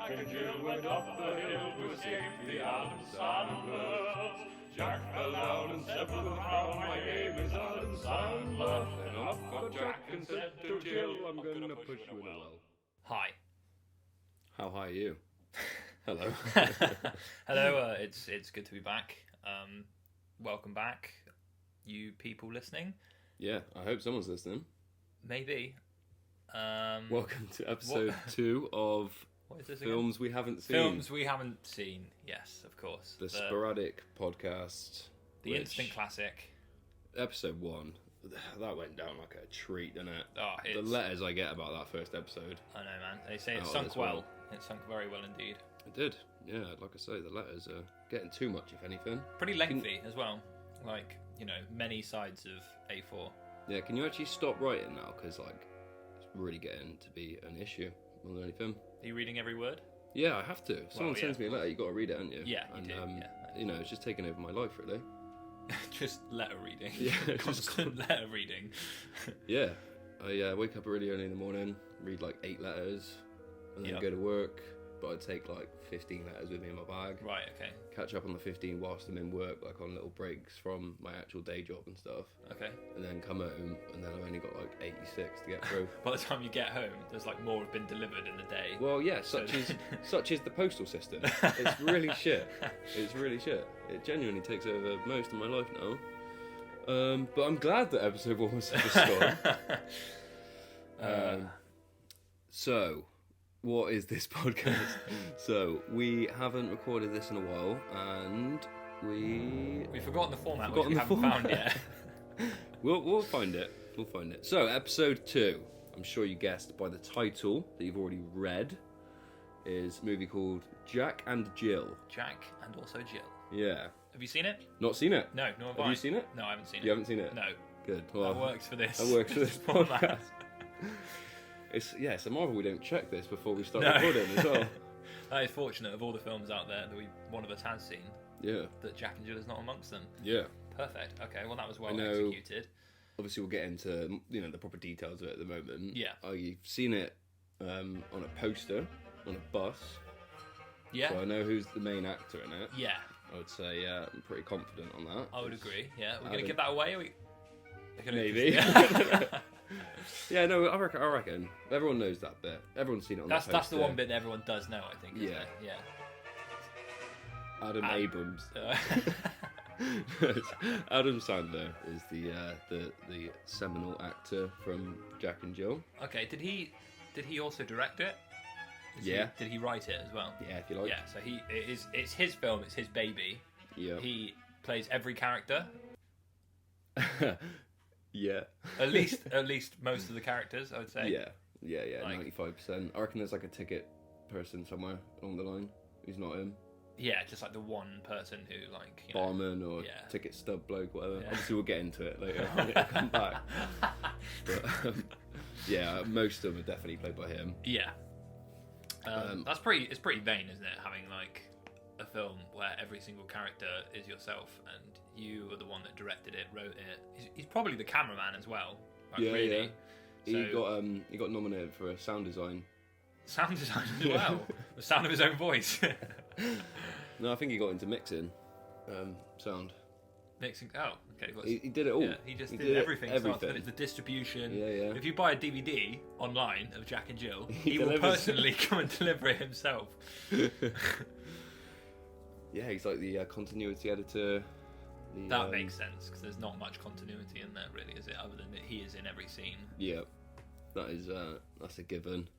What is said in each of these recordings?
Jack and Jill went up the hill to escape the Adam Sandlers. Jack fell down and said to the crowd, my name is Adam Sandler. Then up got Jack and said to Jill, I'm gonna push you in a well. Hi. How high are you? Hello. Hello, it's good to be back. Welcome back, you people listening. Yeah, I hope someone's listening. Maybe. Welcome to episode 2 of what is this Films again? We Haven't Seen. Films we haven't seen, yes, of course. The sporadic podcast. The instant classic. Episode 1. That went down like a treat, didn't it? Oh, the letters I get about that first episode. I know, man. They say it sunk well. It sunk very well indeed. It did. Yeah, like I say, the letters are getting too much, if anything. Pretty lengthy as well. Like, many sides of A4. Yeah, can you actually stop writing now? Because, it's really getting to be an issue more than anything. Are you reading every word? Yeah, I have to. If someone sends me a letter, you've got to read it, haven't you? Yeah, you do. It's just taking over my life, really. Just letter reading. Yeah, constant letter reading. Yeah, I wake up really early in the morning, read 8 letters, and then go to work. But I'd take 15 letters with me in my bag. Right, okay. Catch up on the 15 whilst I'm in work, on little breaks from my actual day job and stuff. Okay. And then come home, and then I've only got 86 to get through. By the time you get home, there's more have been delivered in the day. Well, yeah, such is the postal system. It's really shit. It's really shit. It genuinely takes over most of my life now. But I'm glad that episode 1 was such a storm. So, what is this podcast? So, we haven't recorded this in a while, and we've forgotten the format, which we haven't found yet. We'll find it. We'll find it. So, episode 2, I'm sure you guessed by the title that you've already read, is a movie called Jack and Jill. Jack and also Jill. Yeah. Have you seen it? Not seen it. No, nor have I. Have you seen it? No, I haven't seen it. You haven't seen it? No. Good. Well, that works for this. That works for this podcast. It's a marvel we don't check this before we start recording as well. That is fortunate of all the films out there that one of us has seen. Yeah. That Jack and Jill is not amongst them. Yeah. Perfect. Okay, well that was well executed. Obviously we'll get into the proper details of it at the moment. Yeah. You've seen it on a poster, on a bus. Yeah. So I know who's the main actor in it. Yeah. I would say I'm pretty confident on that. I would agree, yeah. We're going to give that away? Maybe. Yeah, no, I reckon. Everyone knows that bit. Everyone's seen it on that poster. That's the one bit that everyone does know, I think, isn't it? Yeah. Adam Abrams. Adam Sandler is the seminal actor from Jack and Jill. Okay, did he also direct it? Did he write it as well? Yeah, if you like. Yeah, so it's his film, it's his baby. Yeah. He plays every character. Yeah. At least most of the characters, I would say. Yeah, 95%. I reckon there's a ticket person somewhere along the line who's not him. Yeah, just the one person who barman or ticket stub bloke, whatever. Yeah. Obviously we'll get into it later when we come back. But most of them are definitely played by him. Yeah. It's pretty vain, isn't it? Having a film where every single character is yourself and you are the one that directed it, wrote it. He's probably the cameraman as well. Really. Yeah. He got nominated for a sound design. Sound design as well. The sound of his own voice. No, I think he got into mixing sound. Mixing. Oh, okay. He did it all. Yeah, he did everything. Everything. It's the distribution. Yeah. If you buy a DVD online of Jack and Jill, he will personally come and deliver it himself. Yeah, he's the continuity editor. That makes sense because there's not much continuity in there, really, is it? Other than that he is in every scene. Yeah, that's a given.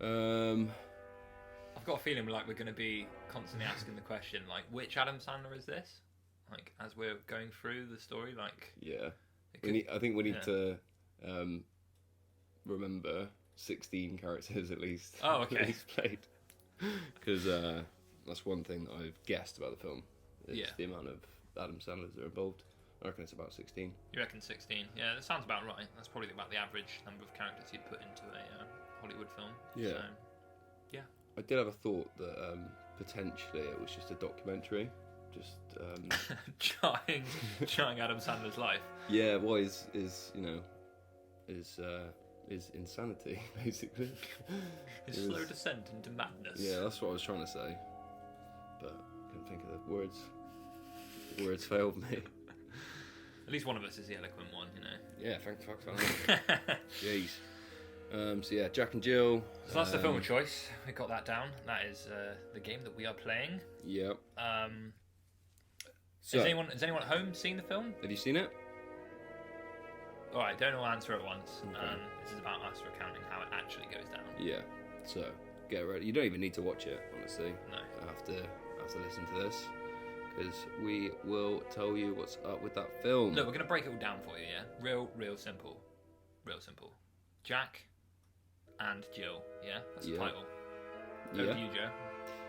I've got a feeling we're going to be constantly asking the question, which Adam Sandler is this? As we're going through the story, Yeah. I think we need to remember 16 characters at least. Oh, okay. That he's played. Because that's one thing that I've guessed about the film. It's the amount of Adam Sandlers that are involved. I reckon it's about 16. You reckon 16? Yeah, that sounds about right. That's probably about the average number of characters you'd put into a Hollywood film. Yeah. So, yeah. I did have a thought that potentially it was just a documentary. Just charting Adam Sandler's life. Yeah, well, his is insanity, basically. His It slow was- descent into madness. Yeah, that's what I was trying to say, but couldn't think of the words. The words failed me. At least one of us is the eloquent one, you know. Yeah, thanks for that. Jeez. So yeah, Jack and Jill. So that's the film of choice. We got that down. That is the game that we are playing. Yep. Has anyone at home seen the film? Have you seen it? All right, don't all answer at once. Okay. This is about us recounting how it actually goes down. Yeah. So get ready. You don't even need to watch it, honestly. No. After listen to this, because we will tell you what's up with that film. Look, we're gonna break it all down for you. Yeah, real simple, real simple. Jack and Jill. Yeah, that's the Yeah. title. Over Yeah. to you, Joe.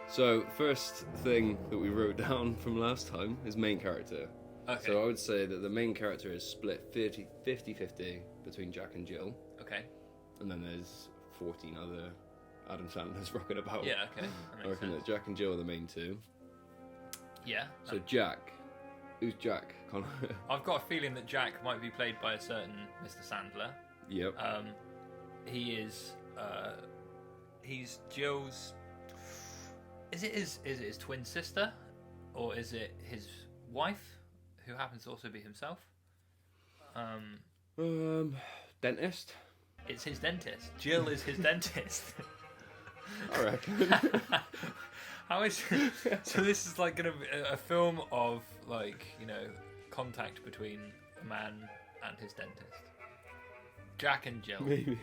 So first thing that we wrote down from last time is main character. Okay. So I would say that the main character is split 50-50 between Jack and Jill, Okay. and then there's 14 other Adam Sandlers rocking about. Yeah. Okay. That I makes reckon sense. that Jack and Jill are the main two. Yeah. So Jack, who's Jack? Conor? I've got a feeling that Jack might be played by a certain Mr. Sandler. Yep. He is. He's Jill's. Is it his twin sister, or is it his wife, who happens to also be himself? Dentist. It's his dentist. Jill is his dentist. I reckon. How is so? This is like gonna be a film of like contact between a man and his dentist. Jack and Jill. Maybe.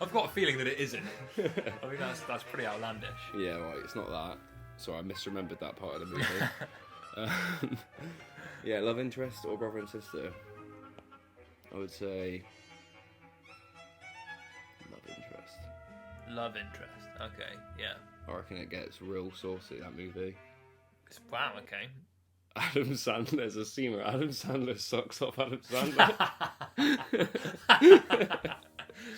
I've got a feeling that it isn't. I mean that's pretty outlandish. Yeah, right. It's not that. Sorry, I misremembered that part of the movie. Yeah, love interest or brother and sister. I would say love interest. Love interest. Okay, yeah. I reckon it gets real saucy, that movie. Wow. Okay. Adam Sandler's a seamer. Adam Sandler sucks off Adam Sandler.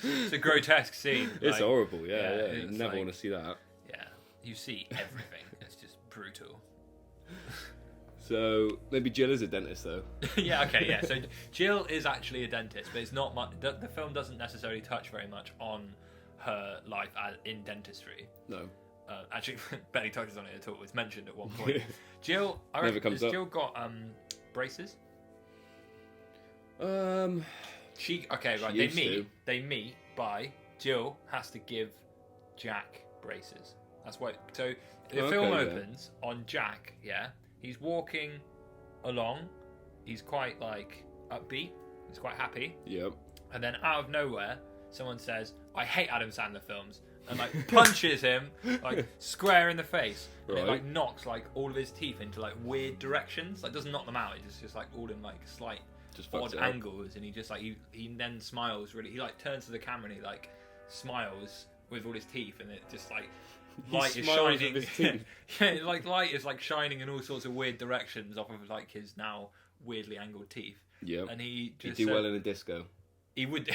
It's a grotesque scene. It's like, horrible, yeah. yeah, You it's never like- want to see that. Yeah, you see everything. It's just brutal. So, maybe Jill is a dentist, though. Yeah. Okay. Yeah. So Jill is actually a dentist, but it's not much. The film doesn't necessarily touch very much on her life in dentistry. No. Actually, barely touches on it at all. It's mentioned at one point. Jill, I Never reckon, comes has up. Jill got braces? She okay, right? She They used meet. to. They meet by Jill has to give Jack braces. That's why. So the Okay, film then. opens on Jack. Yeah, he's walking along. He's quite like upbeat. He's quite happy. Yep. And then out of nowhere, someone says, "I hate Adam Sandler films," and like punches him like square in the face, and it Right. like knocks like all of his teeth into like weird directions. Like doesn't knock them out. It's just like all in like slight Just fucks odd it up. angles, and he just like he then smiles really. He like turns to the camera and he like smiles with all his teeth, and it just like light is smiles shining. with his teeth. Yeah, like light is like shining in all sorts of weird directions off of like his now weirdly angled teeth. Yep. And he He'd just do well in a disco. he would,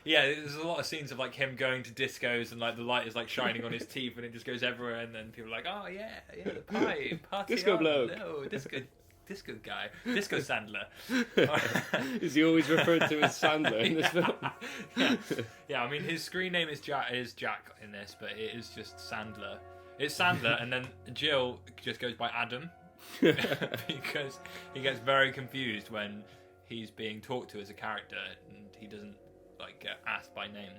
yeah. There's a lot of scenes of like him going to discos and like the light is like shining on his teeth and it just goes everywhere. And then people are like, "Oh yeah, the pie, party Disco on. bloke. No, disco guy, disco Sandler." Is he always referred to as Sandler in this film? Yeah. I mean, his screen name is Jack in this, but it is just Sandler. It's Sandler, and then Jill just goes by Adam because he gets very confused when he's being talked to as a character and he doesn't like get asked by name.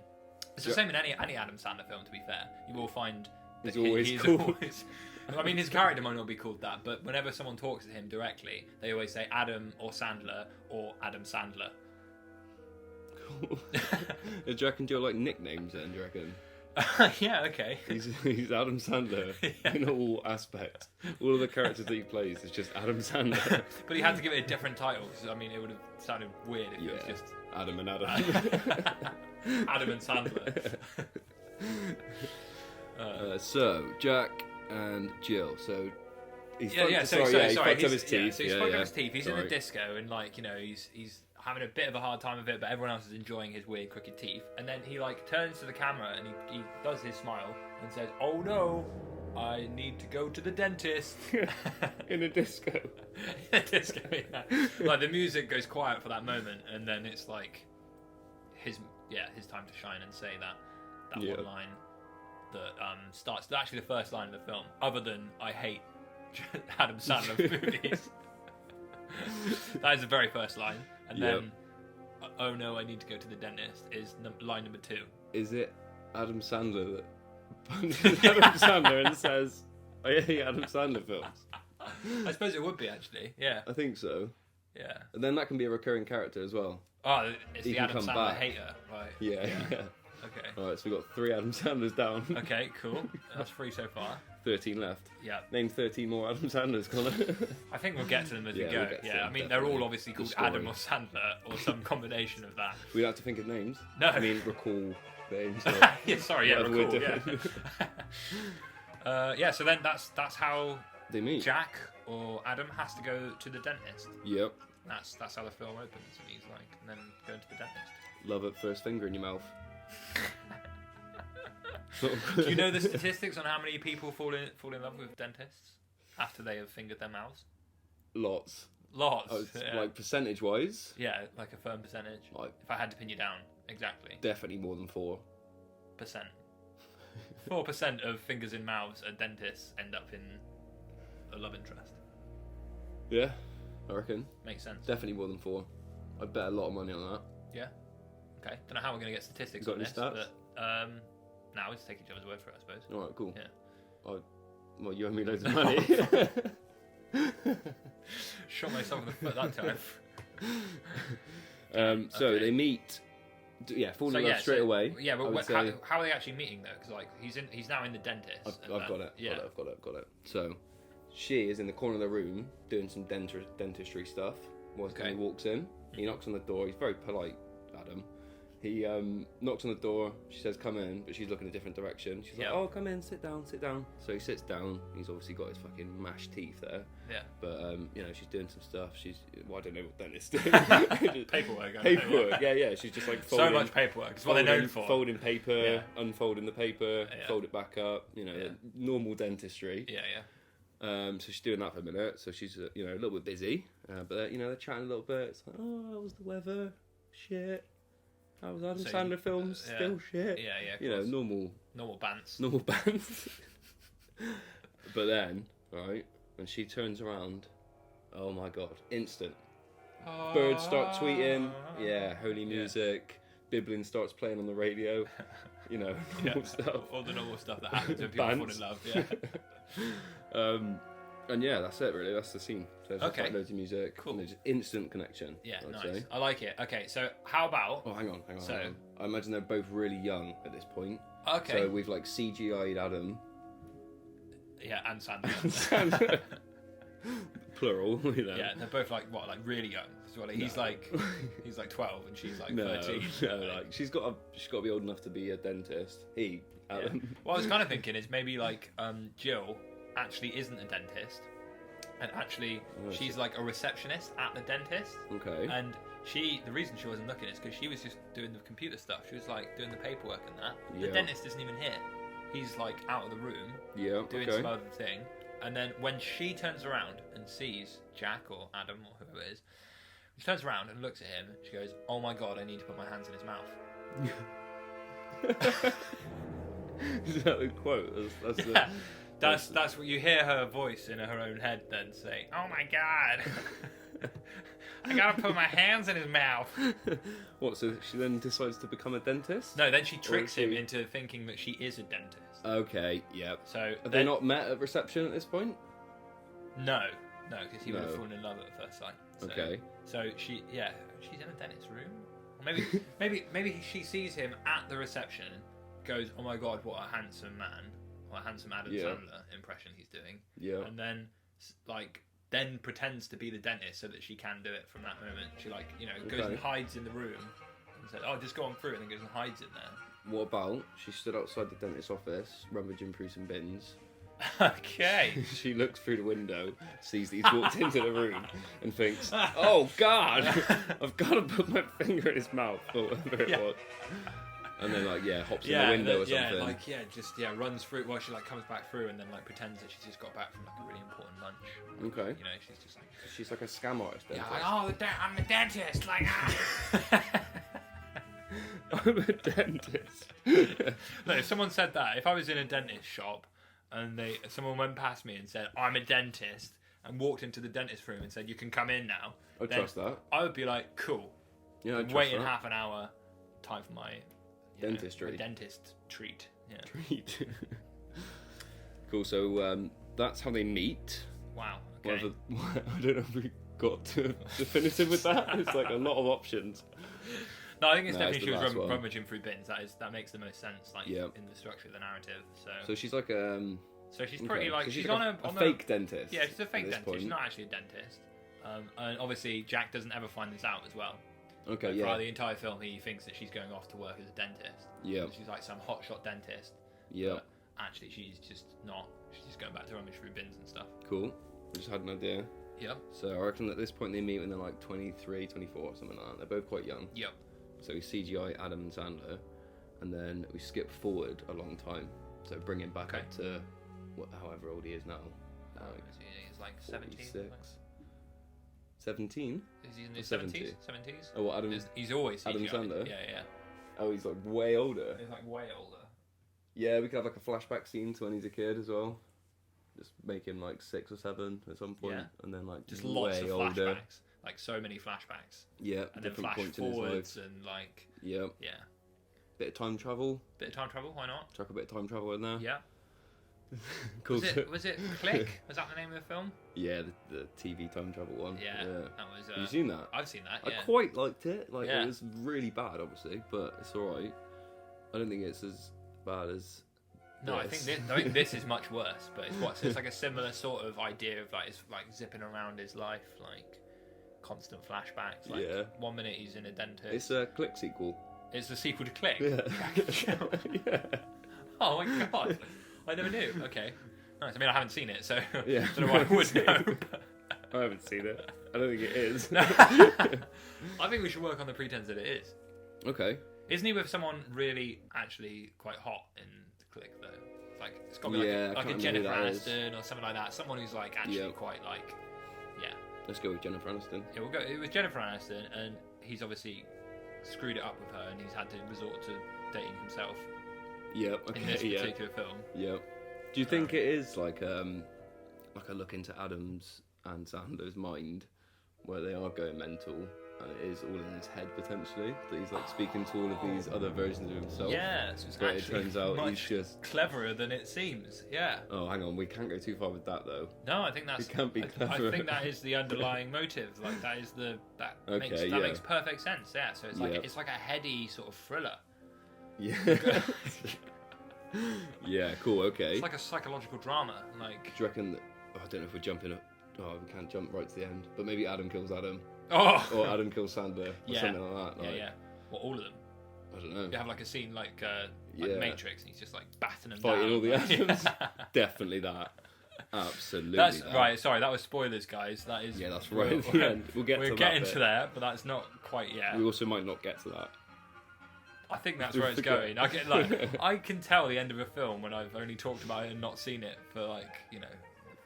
It's the Yeah. same in any Adam Sandler film. To be fair, you will find that He's always called- I mean, his character might not be called that, but whenever someone talks to him directly, they always say Adam or Sandler or Adam Sandler. Is Jack and Jill like nicknames then, do you reckon? Yeah, okay. He's Adam Sandler in all aspects. All of the characters that he plays is just Adam Sandler. But he had to give it a different title, because I mean, it would have sounded weird if it was just Adam and Adam. Adam and Sandler. So, Jack and Jill. So, he's Yeah, yeah. So, he sorry. fucked up his teeth. So he's fucked up his teeth. He's in Sorry. a disco, and like he's having a bit of a hard time of it, but everyone else is enjoying his weird crooked teeth. And then he like turns to the camera and he does his smile and says, "Oh no, I need to go to the dentist." In a disco. In a disco, yeah. Like the music goes quiet for that moment, and then it's like his time to shine and say that Yeah. one line that starts actually the first line of the film. Other than I hate Adam Sandler movies, that is the very first line, and then oh no, I need to go to the dentist is line number 2. Is it Adam Sandler that punches Adam Sandler and says, "I hate Adam Sandler films"? I suppose it would be actually. Yeah. I think so. Yeah. And then that can be a recurring character as well. Oh, it's He the can Adam come Sandler back. hater, right? Yeah. Okay. All right, so we got 3 Adam Sandlers down. Okay, cool. That's 3 so far. 13 left. Yeah. Name 13 more Adam Sandlers, Connor. I think we'll get to them as Yeah, we go. we'll get to Yeah, them, I mean, they're definitely. all obviously called The story. Adam or Sandler or some combination of that. We don't have to think of names. No. I mean, recall names. Or Yeah, sorry, yeah, whatever we're recall, doing. yeah. So then that's how They meet. Jack or Adam has to go to the dentist. Yep. That's how the film opens, and he's like, and then going to the dentist. Love it. First finger in your mouth. Do you know the statistics on how many people fall in love with dentists after they have fingered their mouths? Lots. Lots. Oh, it's Yeah. like percentage-wise, Yeah, like a firm percentage. like If I had to pin you down, exactly. definitely more than 4. 4% of fingers in mouths at dentists end up in a love interest. Yeah, I reckon. Makes sense. Definitely more than 4. I'd bet a lot of money on that. Yeah. Okay. Don't know how we're going to get statistics Got on any this, stats? but now we just take each other's word for it, I suppose. All right, cool. Yeah. Well, you owe me loads of money. Shot myself in the foot that time. So Okay. they meet. Fall in So, love yeah, straight so- away. Yeah, I but would how, say. how are they actually meeting though? Because like he's now in the dentist. I've and got then- it. Yeah. Got it. So she is in the corner of the room doing some dentistry stuff. Whilst Okay. he walks in, he knocks on the door. He's very polite, Adam. He knocks on the door. She says, "Come in," but she's looking a different direction. She's Yeah. like, "Oh, come in, sit down." So he sits down. He's obviously got his fucking mashed teeth there. Yeah. But she's doing some stuff. I don't know what dentists do. Just Paperwork. I don't know, paperwork. Yeah. She's just like So folding, much paperwork. It's what they're known for. Folding paper, Yeah. unfolding the paper, Yeah. fold it back up. Yeah. Normal dentistry. Yeah. So she's doing that for a minute. So she's a little bit busy. But they're chatting a little bit. It's like, "Oh, how was the weather? Shit. How was Adam So, Sandler films? yeah. Still shit." Yeah. Of You know, course. normal normal bants. bands. But then, right, when she turns around, oh my god, instant. Birds start tweeting. Yeah, holy music. Bibbling starts playing on the radio. Normal stuff. All the normal stuff that happens when people fall Bands. in love. Yeah. And yeah, that's it really. That's the scene. So there's just Okay. like loads of music. Cool. And there's instant connection. Yeah. I'd Nice. say. I like it. Okay. So how about? Oh, hang on. So- hang on. I imagine they're both really young at this point. Okay. So we've like CGI'd Adam. Yeah, and Sandler. Sandler. Plural. Yeah, they're both like really young. So like, he's No. like 12 and she's like No, 13. no, like she's got to be old enough to be a dentist. Yeah. Adam. What I was kind of thinking is maybe like Jill actually isn't a dentist, and actually Oh, she's like a receptionist at the dentist, Okay. and the reason she wasn't looking is because she was just doing the computer stuff. She was like doing the paperwork and that. The Yeah. dentist isn't even here. He's like out of the room Yeah. doing Okay. some other thing, and then when she turns around and sees Jack or Adam or whoever it is, she turns around and looks at him. She goes, "Oh my god, I need to put my hands in his mouth." Is that the quote? That's Yeah. That's what you hear her voice in her own head then say, "Oh my god, I gotta put my hands in his mouth." What? So she then decides to become a dentist? No, then she tricks him she- into thinking that she is a dentist. Okay. Yeah. So Are they not met at reception at this point? No, because he would have No. fallen in love at first sight. So, Okay. So she's in a dentist's room, or maybe she sees him at the reception, goes, "Oh my god, what a handsome man," or a handsome Adam Yeah. Sandler impression he's doing, Yeah. and then then pretends to be the dentist so that she can do it from that moment. She goes Okay. and hides in the room and says, "Oh, just go on through," and then goes and hides in there. What about she stood outside the dentist's office, rummaging through some bins. Okay. She looks through the window, sees that he's walked into the room, and thinks, "Oh God, I've got to put my finger in his mouth," or whatever it Yeah. was. And then hops in the window or something. Runs through. Well, she comes back through and then pretends that she's just got back from a really important lunch. Okay. She's just like, She's like a scam artist. yeah, Dentist. I'm the dentist. I'm a dentist. No, if someone said that, if I was in a dentist shop and someone went past me and said, I'm a dentist, and walked into the dentist room and said, you can come in now, I trust that. I would be like, cool. Yeah, I I'm trust waiting that. half an hour, time for my Dentistry. my dentist treat. Yeah. Treat. Cool, so that's how they meet. Wow. Okay. I don't know if we got to definitive with that. It's like a lot of options. No, I think it's No, it's definitely the she was last one. rummaging through bins. That makes the most sense, like Yeah. in the structure of the narrative. So she's like So she's pretty like so she's like on a a fake dentist. Yeah, she's a fake at this dentist. point. She's not actually a dentist. And obviously Jack doesn't ever find this out as well. Okay, Like, yeah. throughout the entire film, he thinks that she's going off to work as a dentist. Yeah. She's like some hotshot dentist. Yeah. But actually, she's just not. She's just going back to rummage through bins and stuff. Cool. I just had an idea. Yep. So I reckon at this point they meet when they're like 23, 24 or something like that. They're both quite young. Yep. So we CGI Adam and Sandler, and then we skip forward a long time. So bring him back Okay. up to however old he is now. He's like 17. 46. 17? Is he in his 70? 70s? 70s? Oh, what, Adam? He's always Adam CGI. Sandler? Yeah. Oh, he's like way older. He's like way older. Yeah, we could have like a flashback scene to when he's a kid as well. Just make him like 6 or 7 at some point, Yeah. and then like Just way lots of older. flashbacks. Like so many flashbacks. Yeah, And then different flash points in his life. forwards and like Yeah, yeah. bit of time travel. Bit of time travel, why not? Chuck a bit of time travel in there. Yeah. Cool. Was it Click? Was that the name of the film? Yeah, the TV time travel one. Yeah. That was Have you seen that? I've seen that, yeah. I quite liked it. Like Yeah. it was really bad, obviously, but it's alright. I don't think it's as bad as. No, I this. think this is much worse, but it's like a similar sort of idea of like it's like zipping around his life, like constant flashbacks. Like Yeah. 1 minute he's in a dentist. It's a Click sequel. It's the sequel to Click. Yeah. yeah. Oh my god, I never knew. Okay, nice. I mean, I haven't seen it, so Yeah. I don't know why I would know. I haven't seen it. I don't think it is. I think we should work on the pretense that it is. Okay. Isn't he with someone really actually quite hot in Click though? It's got to be Yeah, I like a can't Jennifer remember who that is. Aniston or something like that. Someone who's like actually Yeah. quite like, yeah. Let's go with Jennifer Aniston. Yeah, we'll go. It was Jennifer Aniston, and he's obviously screwed it up with her, and he's had to resort to dating himself Yep. in this Okay. Yeah. particular film. Yep. Do you think it is like a look into Adam's and Sandler's mind, where they are going mental, and it is all in his head potentially, that he's like speaking to all of these other versions of himself? Yeah, so it's But it actually turns out much he's just. cleverer than it seems. Yeah. Oh, hang on, we can't go too far with that though. No, I think that's. It can't be I cleverer. think that is the underlying motive. Like that is that Okay, makes yeah. makes perfect sense. Yeah. So it's like Yeah. it's like a heady sort of thriller. Yeah. Yeah. Cool. Okay. It's like a psychological drama. Like Do you reckon that? Oh, I don't know if we're jumping. Oh, we can't jump right to the end. But maybe Adam kills Adam, oh or Adam kills Sandler, or Yeah. something like that. yeah Like, yeah. Well, all of them. I don't know. You have like a scene like Yeah. Matrix, and he's just like batting them Fighting down. all the Like, atoms. Definitely that. Absolutely. That's that. right. Sorry, that was spoilers, guys. That is. Yeah, that's right at the end. We'll get We're to getting that bit. to there, but that's not quite yet. We also might not get to that. I think that's where it's going. I can tell the end of a film when I've only talked about it and not seen it for the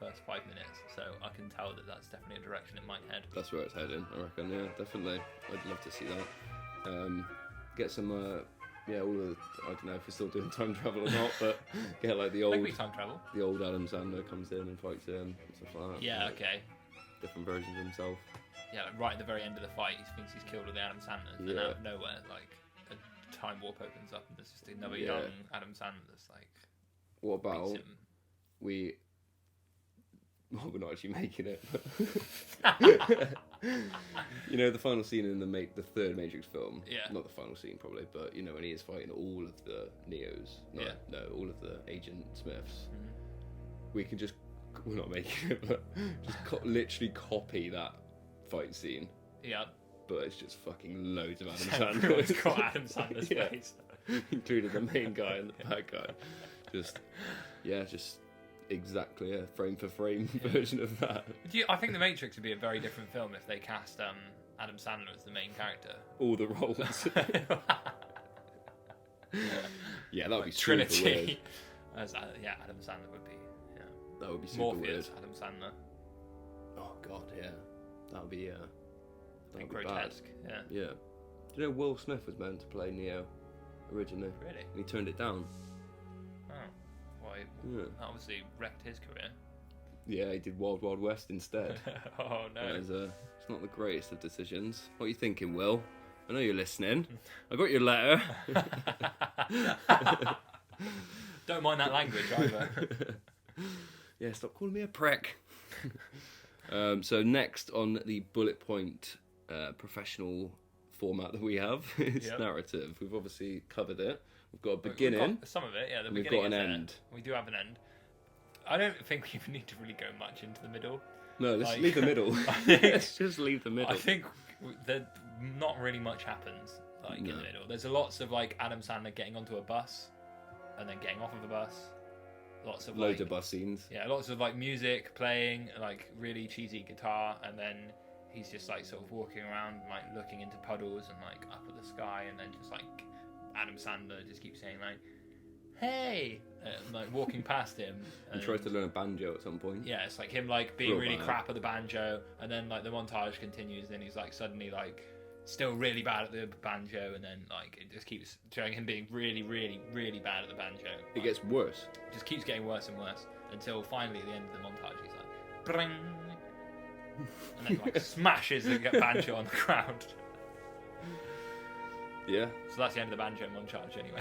first 5 minutes. So I can tell that that's definitely a direction it might head. That's where it's heading, I reckon. Yeah, definitely. I'd love to see that. Get some, all of the, I don't know if we're still doing time travel or not, but get like the Maybe time travel. old Adam Sandler comes in and fights him and stuff like that. Yeah. Like, Okay. different versions of himself. Yeah. Like right at the very end of the fight, he thinks he's killed all the Adam Sandlers, and Yeah. out of nowhere, like a time warp opens up, and there's just another Yeah. young Adam Sandler that's like What beats about him. well, we're not actually making it. You know the final scene in the third Matrix film. Yeah. Not the final scene probably, but you know when he is fighting all of the Neos. Yeah. No, all of the Agent Smiths. Mhm. We can just. We're not making it, but just literally copy that fight scene. Yeah. But it's just fucking loads of Adam So Sandler. everyone's got Adam Sandler's Yeah. face. Including the main guy and the bad guy. Just exactly a frame for frame version of that. I think The Matrix would be a very different film if they cast Adam Sandler as the main character. All the roles. Yeah, that would be super weird. Trinity. Adam Sandler would be. Yeah. That would be super Morpheus, weird. Adam Sandler. Oh god, yeah. That would be Like bad. grotesque. Yeah. Yeah. Do you know Will Smith was meant to play Neo originally? Really? And he turned it down. Oh, why? Yeah. That obviously wrecked his career. Yeah, he did Wild Wild West instead. Oh no. It's not the greatest of decisions. What are you thinking, Will? I know you're listening. I got your letter. Don't mind that language either. Yeah, stop calling me a prick. So next on the bullet point professional format that we have is narrative. We've obviously covered it. We've got a beginning. We've got some of it, yeah. The and we've beginning got an is end. We do have an end. I don't think we even need to really go much into the middle. No, let's Like, leave the middle. Let's just leave the middle. I think that not really much happens in the middle. There's lots of like Adam Sandler getting onto a bus and then getting off of the bus. Lots of Loads of bus scenes. Yeah, lots of like music playing, like really cheesy guitar, and then he's just like sort of walking around, like looking into puddles and like up at the sky, and then just like Adam Sandler just keeps saying like, "Hey," like walking past him. And tries to learn a banjo at some point. Yeah, it's like him like being Real really bad. crap at the banjo, and then like the montage continues, and then he's like suddenly like still really bad at the banjo, and then like it just keeps showing him being really, really, really bad at the banjo. It gets worse. It just keeps getting worse and worse until finally at the end of the montage he's like, "Bring," and then like smashes the banjo on the ground. Yeah, So that's the end of the banjo montage anyway.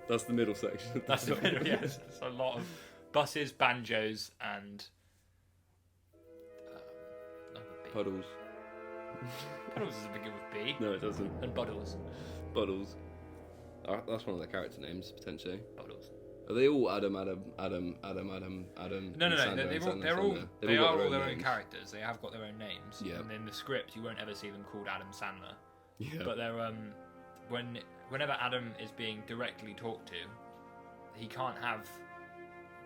that's the middle section. That's the middle, yes. It's a lot of buses, banjos, and another B. Puddles. Puddles doesn't begin with B. No, it doesn't. And Buddles. Puddles. That's one of their character names, potentially. Buddles. Are they all Adam? No, and no. Sandler They and are Sandler? all. They've They got are all their own names. characters. They have got their own names. Yeah. And in the script, you won't ever see them called Adam Sandler. Yeah. But they're whenever Adam is being directly talked to, he can't have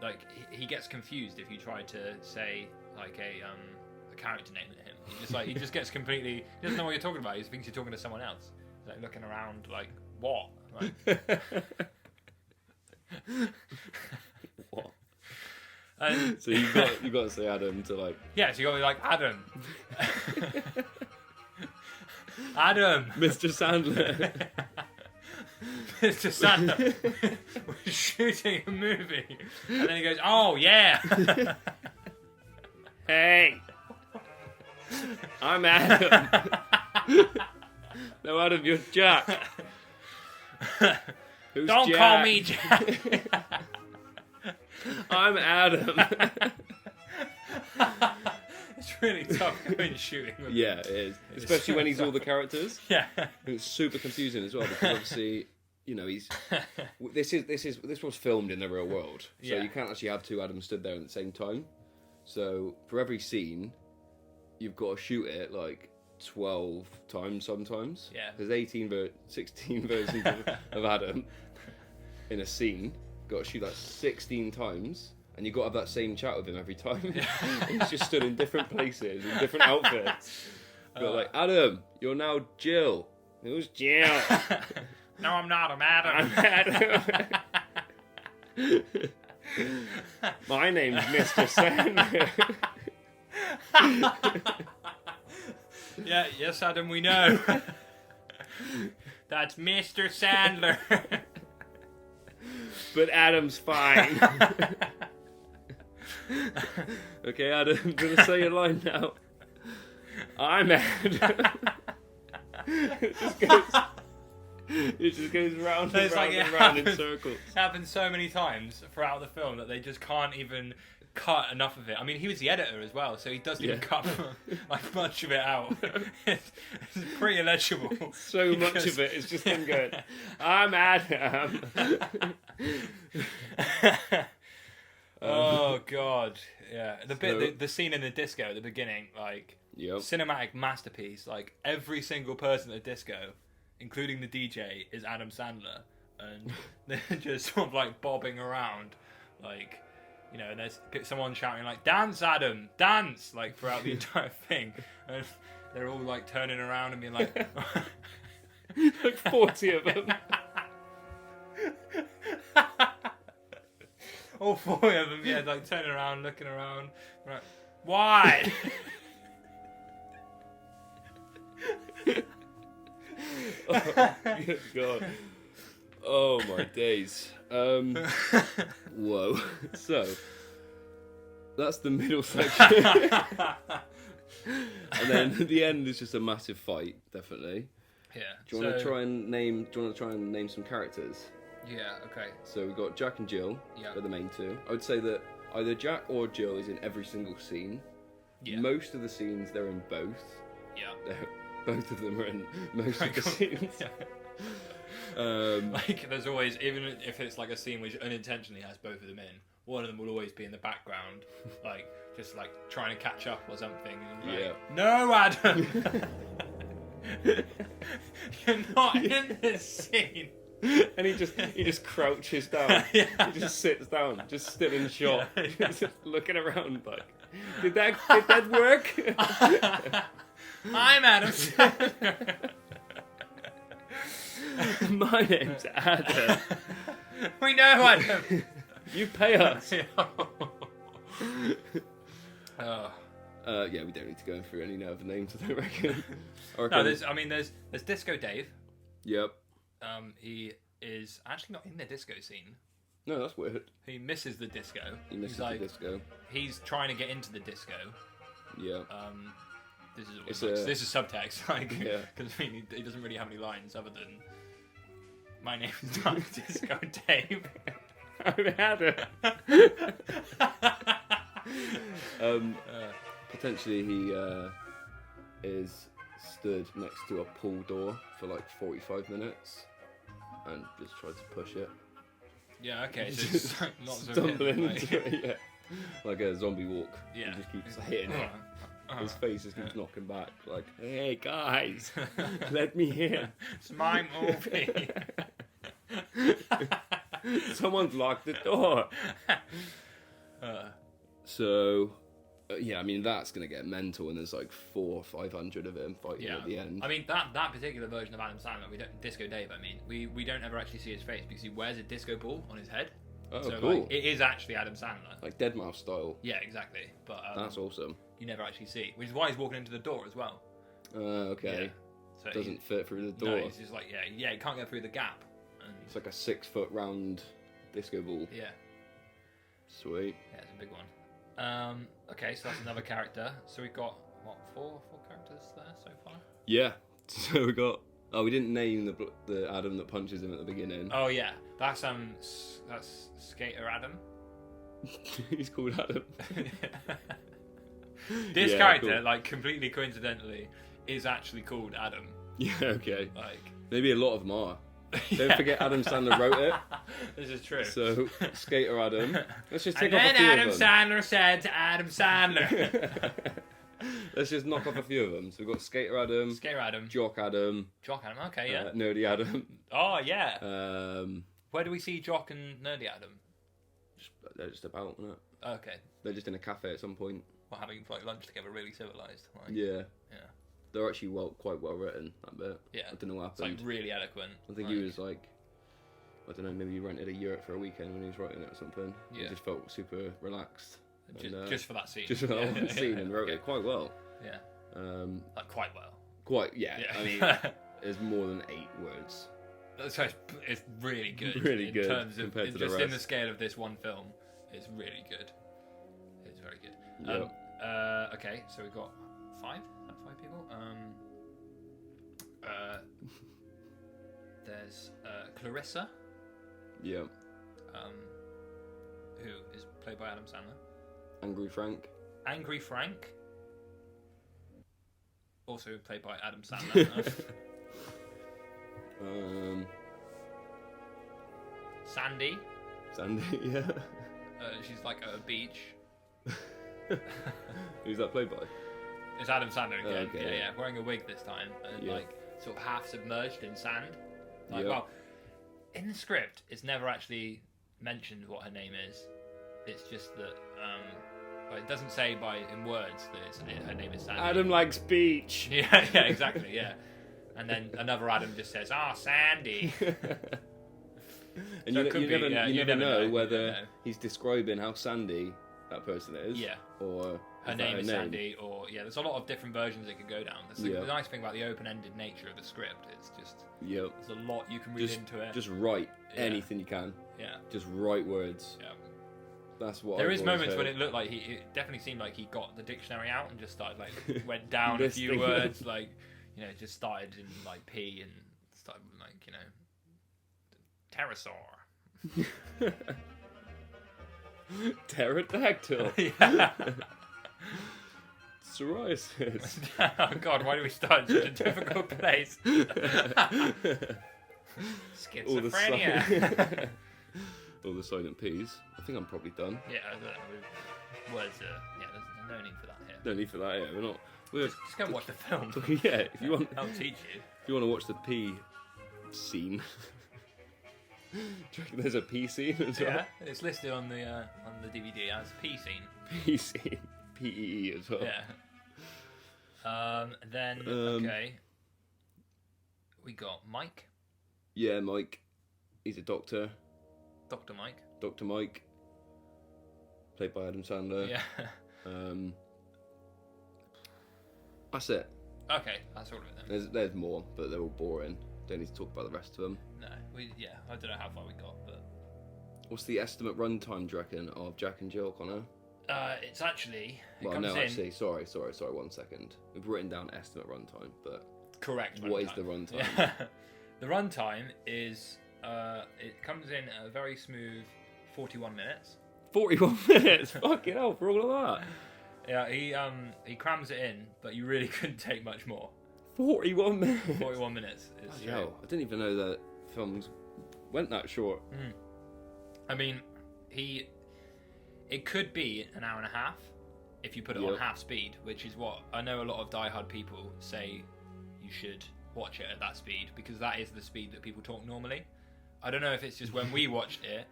like he gets confused if you try to say like a character name to him. He just gets completely. He doesn't know what you're talking about. He thinks you're talking to someone else. He's like looking around like what? Like, What? and, So you got to say Adam to like yeah, so you got to be like Adam. Adam. Mr. Sandler. Mr. Sandler, we're shooting a movie. And then he goes, "Oh, yeah." Hey, I'm Adam. No, Adam, you're Jack. Who's Don't Jack? call me Jack. I'm Adam. It's really tough going shooting with Yeah, it is. Especially when he's all the characters. Yeah. It's super confusing as well because obviously, you know, this was filmed in the real world, so Yeah. you can't actually have two Adams stood there at the same time. So for every scene, you've got to shoot it like 12 times sometimes. Yeah. There's 16 versions of Adam in a scene. Got to shoot like 16 times. And you got to have that same chat with him every time. And he's just stood in different places, in different outfits. But like, Adam, you're now Jill. Who's Jill? No, I'm not. I'm Adam. I'm Adam. My name's Mr. Sandler. Yeah, yes, Adam, we know. That's Mr. Sandler. But Adam's fine. Okay, Adam, I'm gonna say your line now. I'm Adam. It just goes round and It's round like and it round in happens- circles. It happens so many times throughout the film that they just can't even cut enough of it. I mean, he was the editor as well, so he doesn't even Yeah. cut like much of it out. It's pretty illegible. So much of it is just him going, I'm Adam. Oh god, yeah. The scene in the disco at the beginning, like Yep. cinematic masterpiece. Like every single person at the disco, including the DJ, is Adam Sandler, and they're just sort of like bobbing around, like, you know. And there's someone shouting like, "Dance, Adam, dance!" like throughout the entire thing, and they're all like turning around and being like, Like 40 of them. all four of them, yeah, like turning around, looking around, like, why? Good God. Oh my days. Whoa. So that's the middle section. And then at the end is just a massive fight, definitely. Yeah. Do you want to try and name some characters? Yeah, okay. So we've got Jack and Jill are the main two. I would say that either Jack or Jill is in every single scene. Yeah. Most of the scenes they're in both. Yeah. Both of them are in most of the scenes. Like there's always, even if it's like a scene which unintentionally has both of them in, one of them will always be in the background, like just like trying to catch up or something. And like, no, Adam, you're not in this scene. And he just crouches down. He just sits down, just still in shot, just looking around like, did that work? I'm Adam Sandler. My name's Adam. We know Adam. You pay us. Yeah, we don't need to go through any other names, I don't reckon. No, there's Disco Dave. Yep. He is actually not in the disco scene. No, that's weird. He misses the disco. The disco. He's trying to get into the disco. Yeah. This is subtext, like, because he doesn't really have any lines other than "My name is not Disco Dave." I'm Adam. Potentially, he is stood next to a pool door for like 45 minutes and just tried to push it. Yeah. Okay. So it's like lots of stumbling into it. Yeah. Like a zombie walk. Yeah. He just keeps hitting it. His face just keeps knocking back, like, "Hey guys, let me in. It's my movie." Someone's locked the door. So, I mean, that's gonna get mental, and there's like 400 or 500 of him fighting at the end. I mean, that particular version of Adam Sandler, Disco Dave. I mean, we don't ever actually see his face because he wears a disco ball on his head. Oh, so, cool! Like, it is actually Adam Sandler, like Deadmau5 style. Yeah, exactly. But that's awesome. You never actually see, which is why he's walking into the door as well. Okay. Yeah. So doesn't fit through the door. No, he's just like, he can't get through the gap. And it's like a 6-foot round disco ball. Yeah. Sweet. Yeah, it's a big one. Okay, so that's another character. So we've got what, four characters there so far? Yeah. So we got. Oh, we didn't name the Adam that punches him at the beginning. Oh yeah, that's Skater Adam. He's called Adam. This character, cool. Like completely coincidentally, is actually called Adam. Yeah, okay. Like maybe a lot of them are. Don't forget Adam Sandler wrote it. This is true. So Skater Adam. Let's just take off a few Adam of them. Sandler said to Adam Sandler. Let's just knock off a few of them. So we've got Skater Adam, Jock Adam, okay, yeah. Nerdy Adam. Oh yeah. Where do we see Jock and Nerdy Adam? They're just about, isn't it? Okay. They're just in a cafe at some point. Well, having like lunch together, really civilized. Like, yeah. They're actually quite well written, that bit. Yeah. I don't know what happened. It's like really eloquent. I think he was like, I don't know, maybe he rented a yurt for a weekend when he was writing it or something. Yeah. He just felt super relaxed. Just for that scene. Just for that one scene and wrote it quite well. Yeah. Like quite well. Quite, yeah. I mean, there's more than 8 words. So it's really good. Really good. In terms of, compared to just the rest. in the scale of this one film, it's really good. It's very good. Yep. Okay, so we've got 5? Is that 5 people? There's Clarissa. Yeah. Who is played by Adam Sandler. Angry Frank. Also played by Adam Sandler. Sandy, yeah. She's like at a beach. Who's that played by? It's Adam Sandler again. Okay. Yeah. Wearing a wig this time, and like sort of half submerged in sand. Like, yep. well, in the script, it's never actually mentioned what her name is. It's just that, but it doesn't say in words that her name is Sandy. Adam likes beach. Yeah, exactly, yeah. And then another Adam just says, Sandy. And so you never know whether he's describing how sandy that person is. Yeah. Or Her is that name is name? Sandy, or there's a lot of different versions it could go down. That's Yeah. the nice thing about the open-ended nature of the script. It's just Yep. there's a lot you can read into it. Just write Yeah. anything you can. Yeah. Just write words. Yeah. That's what. There I've is always moments when heard. it looked like it definitely seemed like he got the dictionary out and just started like went down a few Listing words, like just started in like P and started like pterosaur. Pterodactyl. Yeah. Psoriasis. Oh God, why do we start in such a difficult place? All the Schizophrenia. All the silent P's. I think I'm probably done. Yeah, I don't know. Words. There's no need for that here. No need for that. Yeah, we're not. We're Just go watch the film. yeah. If you want, I'll teach you. if you want to watch the P scene, do you reckon there's a P scene as well? Yeah, it's listed on the DVD as P scene. P scene, PEE as well. Yeah. Then okay, we got Mike, Yeah, Mike. He's a doctor. Dr. Mike. Dr. Mike, played by Adam Sandler. Yeah. That's it. Okay, that's all of it then. There's more, but they're all boring. Don't need to talk about the rest of them. No, I don't know how far we got, but What's the estimate runtime, do you reckon, of Jack and Jill, Connor? it's actually Well, comes no, in actually, sorry, 1 second. We've written down estimate runtime, but correct. what is runtime. the runtime? Yeah. The runtime is it comes in at a very smooth 41 minutes. 41 minutes? Fucking hell, for all of that. Yeah, he crams it in, but you really couldn't take much more. 41 minutes? 41 minutes is Bloody hell, I didn't even know that films went that short. I mean, it could be an hour and a half if you put it on half speed, which is what I know a lot of diehard people say you should watch it at that speed, because that is the speed that people talk normally. I don't know if it's just when we watched it,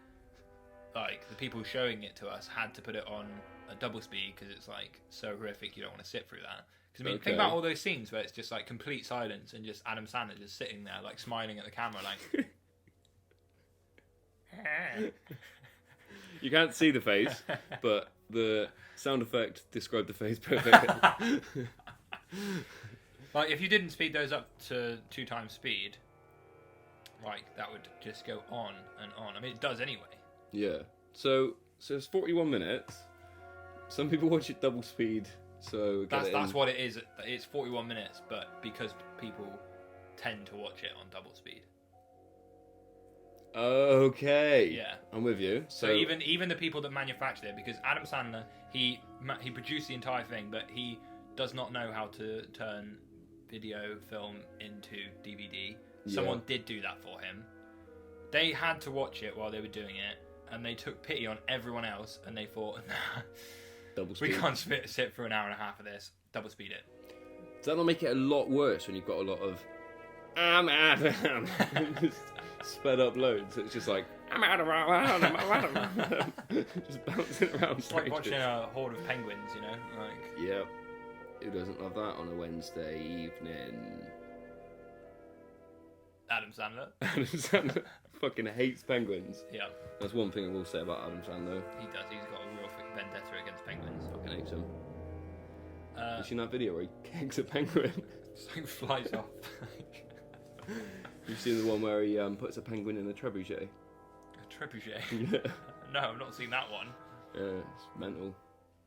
like the people showing it to us had to put it on a double speed because it's like so horrific you don't want to sit through that. Because I mean, think about all those scenes where it's just like complete silence and just Adam Sandler just sitting there like smiling at the camera like. You can't see the face, but the sound effect described the face perfectly. Like if you didn't speed those up to 2 times speed, like that would just go on and on. I mean, it does anyway. Yeah. So it's 41 minutes. Some people watch it double speed, so That's what it is. It's 41 minutes, but because people tend to watch it on double speed. Okay. Yeah. I'm with you. So even the people that manufactured it, because Adam Sandler, he produced the entire thing, but he does not know how to turn video film into DVD. Someone did do that for him. They had to watch it while they were doing it, and they took pity on everyone else, and they thought, nah, double speed. we can't sit for an hour and a half of this. Double speed it. Does that not make it a lot worse when you've got a lot of I'm Adam just sped up loads? So it's just like I'm Adam, just bouncing around. It's like watching a horde of penguins, you know? Like, yep. Who doesn't love that on a Wednesday evening? Adam Sandler. Adam Sandler fucking hates penguins. Yeah, That's one thing I will say about Adam Sandler. he does. He's got a real vendetta against penguins. Fucking hates him. You seen that video where he kicks a penguin? Something flies off. You've seen the one where he puts a penguin in a trebuchet? A trebuchet? Yeah. No, I've not seen that one. Yeah, it's mental.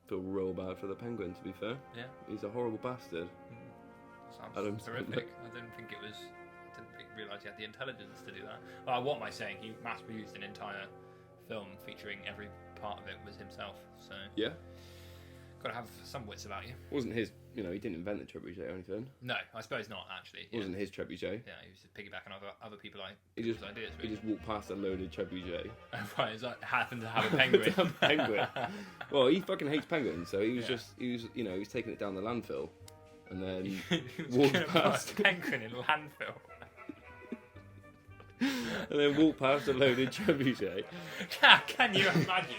Feel real bad for the penguin, to be fair. Yeah. He's a horrible bastard. Sounds Adam horrific. Sandler. I didn't realise he had the intelligence to do that. Well, what am I saying? He mass-produced an entire film featuring every part of it was himself. So Yeah. got to have some wits about you. Wasn't his, he didn't invent the trebuchet or anything. No, I suppose not actually. It wasn't his trebuchet. Yeah, he was just piggybacking on other people's He just, ideas. he Really. just walked past a loaded trebuchet. Right, is that happened to have a penguin? To have a penguin. Well, he fucking hates penguins, so he was Yeah. he was taking it down the landfill, and then He was walked gonna past, put a penguin in landfill. and then walked past a loaded trebuchet. Can you imagine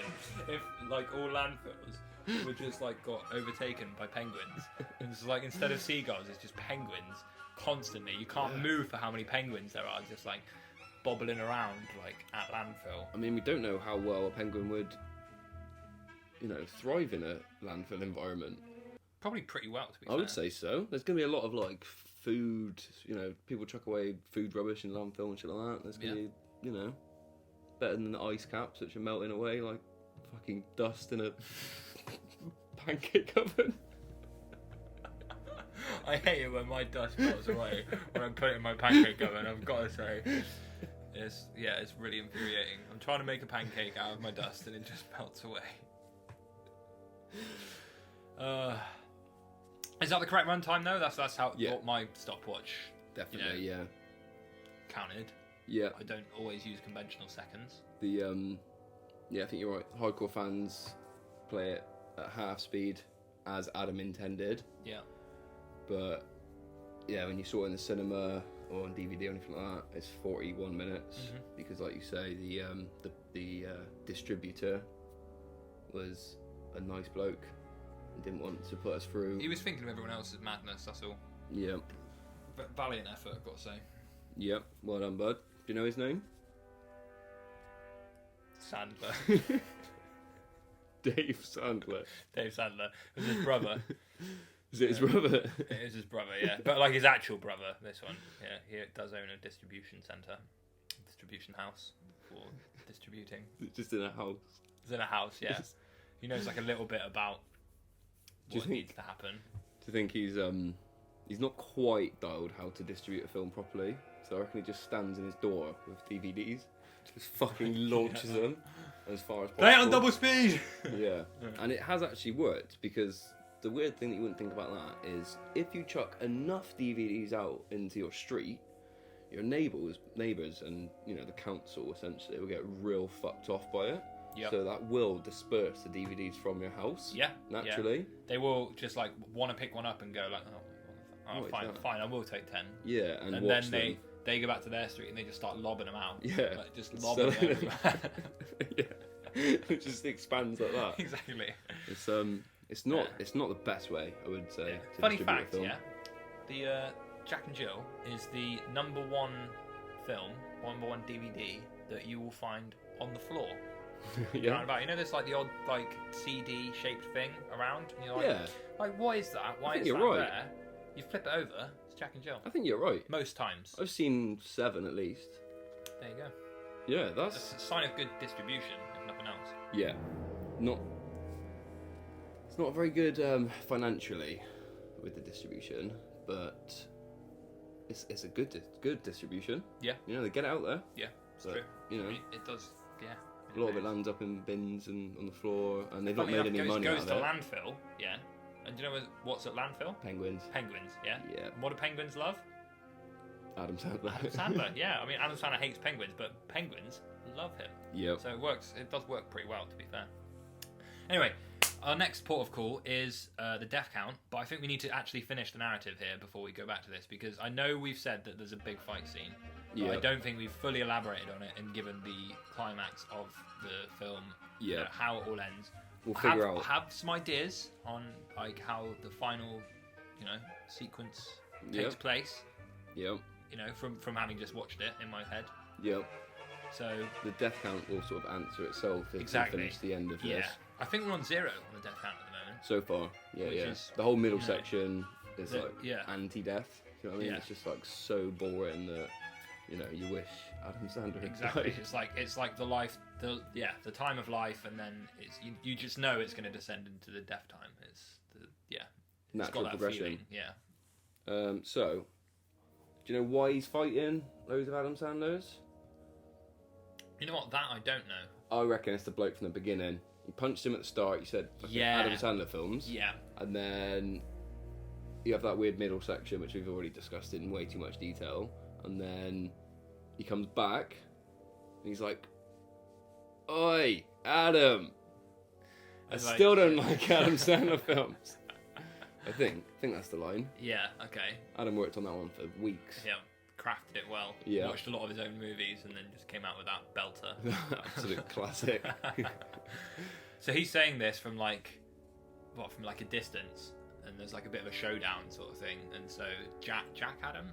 if like all landfills were just like got overtaken by penguins? And it's like instead of seagulls, it's just penguins constantly. You can't move for how many penguins there are, just like bobbling around like at landfill. I mean, we don't know how well a penguin would thrive in a landfill environment? Probably pretty well, to be I fair. would say so. There's going to be a lot of like food, people chuck away food rubbish in landfill and shit like that. There's going to be, better than the ice caps which are melting away like fucking dust in a pancake oven. I hate it when my dust melts away when I put it in my pancake oven. I've got to say, it's really infuriating. I'm trying to make a pancake out of my dust and it just melts away. Is that the correct runtime though? That's how what my stopwatch Definitely, counted. Yeah. I don't always use conventional seconds. I think you're right. Hardcore fans play it at half speed as Adam intended. Yeah. But when you saw it in the cinema or on DVD or anything like that, it's 41 minutes because, like you say, the distributor was a nice bloke and didn't want to put us through. He was thinking of everyone else's madness. That's all. Yeah. Valiant effort, I've got to say. Yep. Well done, bud. Do you know his name? Sandler. Dave Sandler. Dave Sandler. It was his brother. Is it his brother? It is his brother, yeah. But like his actual brother, this one. Yeah, he does own a distribution house for distributing. Just in a house. It's in a house, yeah. He knows like a little bit about what needs to happen. Do you think he's not quite dialed how to distribute a film properly? So I reckon he just stands in his door with DVDs, just fucking launches them as far as possible. Play it on double speed! Yeah. And it has actually worked, because the weird thing that you wouldn't think about that is if you chuck enough DVDs out into your street, your neighbours and the council essentially will get real fucked off by it. Yep. So that will disperse the DVDs from your house. Yeah. Naturally. Yeah. They will just like want to pick one up and go like, fine, I will take 10. Yeah, and then they go back to their street and they just start lobbing them out. Yeah. Like, just lobbing them everywhere. Yeah. It just expands like that. Exactly. It's not the best way, I would say. Yeah. To Funny distribute a fact, film. the Jack and Jill is the number one DVD that you will find on the floor. Yeah. There's like the odd like CD shaped thing around, and you're like, Yeah. like what is that? Why is you're that right. there? You flip it over, it's Jack and Jill. I think you're right. Most times. I've seen 7 at least. There you go. Yeah, That's a sign of good distribution, if nothing else. Yeah. It's not very good financially with the distribution, but it's a good distribution. Yeah. They get it out there. Yeah, it's But, true. It does. Yeah. A lot of it lands up in bins and on the floor, and they've not Funny made enough, any money out goes of to it. landfill. Yeah. And do you know what's at landfill? Penguins. Penguins. Yeah. Yeah. And what do penguins love? Adam Sandler. Adam Sandler. Yeah. I mean, Adam Sandler hates penguins, but penguins love him. Yep. So it works. It does work pretty well, to be fair. Anyway, our next port of call is the death count, but I think we need to actually finish the narrative here before we go back to this, because I know we've said that there's a big fight scene, but I don't think we've fully elaborated on it and given the climax of the film, how it all ends. We'll figure out. I have some ideas on like how the final, sequence takes place. Yep. From having just watched it in my head. Yep. So the death count will sort of answer itself if exactly. we finish the end of this. I think we're on 0 on the death count at the moment. So far, Which yeah. is, The whole middle section is like You anti-death. You know what I mean? Yeah. It's just like so boring that you wish Adam Sandler had exactly. died. It's like the life, the time of life, and then it's you just know it's going to descend into the death time. It's Natural got that progression. feeling. Yeah. So, do you know why he's fighting loads of Adam Sandlers? You know what? That I don't know. I reckon it's the bloke from the beginning. You punched him at the start. You said Adam Sandler films. Yeah. And then you have that weird middle section, which we've already discussed in way too much detail. And then he comes back, and he's like, "Oi, Adam! I still don't like Adam Sandler films." I think that's the line. Yeah. Okay. Adam worked on that one for weeks. Yeah. Crafted it well. Yeah. Watched a lot of his own movies, and then just came out with that belter. Absolute classic. So he's saying this from like a distance, and there's like a bit of a showdown sort of thing, and so Jack Adam,